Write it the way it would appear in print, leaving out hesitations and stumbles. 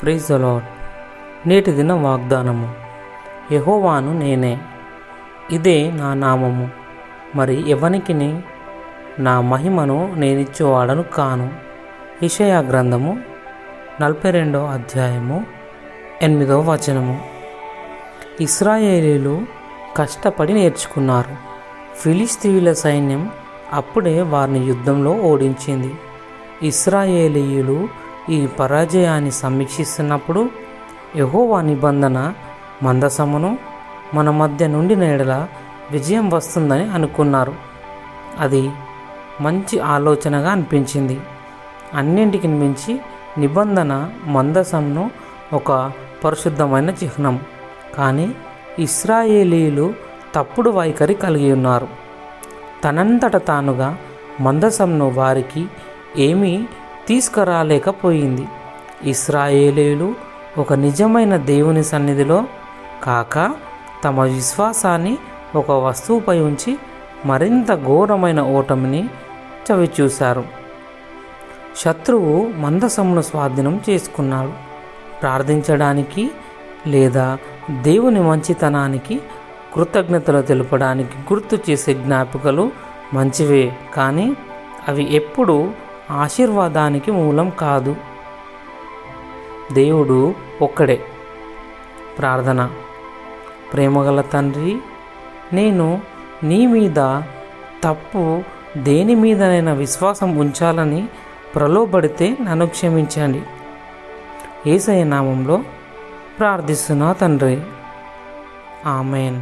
Praise the lord. నేటి దిన వాగ్దానము. యెహోవాను నేనే, ఇదే నా నామము, మరి ఎవనికిని నా మహిమను నేనిచ్చేవాడను కాను. యెషయా గ్రంథము 42వ అధ్యాయము 8వ వచనము. ఇశ్రాయేలీలు కష్టపడి నేర్చుకున్నారు. ఫిలిష్తీయుల సైన్యం అప్పుడే వారిని యుద్ధంలో ఓడించింది. ఇశ్రాయేలీయులు ఈ పరాజయాన్ని సమీక్షిస్తున్నప్పుడు యెహోవా నిబంధన మందసమును మన మధ్య నుండి నేడల విజయం వస్తుందని అనుకున్నారు. అది మంచి ఆలోచనగా అనిపించింది. అన్నింటికి మించి నిబంధన మందసంను ఒక పరిశుద్ధమైన చిహ్నం. కానీ ఇశ్రాయేలీయులు తప్పుడు వైఖరి కలిగి ఉన్నారు. తనంతట తానుగా మందసంను వారికి ఏమీ తీసుకురాలేకపోయింది. ఇశ్రాయేలీయులు ఒక నిజమైన దేవుని సన్నిధిలో కాక తమ విశ్వాసాన్ని ఒక వస్తువుపై ఉంచి మరింత ఘోరమైన ఓటమిని చవిచూశారు. శత్రువు మందసమును స్వాధీనం చేసుకున్నాడు. ప్రార్థించడానికి లేదా దేవుని మంచితనానికి కృతజ్ఞతలు తెలుపడానికి గుర్తు చేసే జ్ఞాపికలు మంచివే, కానీ అవి ఎప్పుడూ ఆశీర్వాదానికి మూలం కాదు. దేవుడు ఒక్కడే. ప్రార్థన. ప్రేమగల తండ్రి, నేను నీ మీద తప్పు దేని మీదనైనా విశ్వాసం ఉంచాలని ప్రలోభడితే నన్ను క్షమించండి. యేసయ్య నామంలో ప్రార్థిస్తున్నా తండ్రి. ఆమెన్.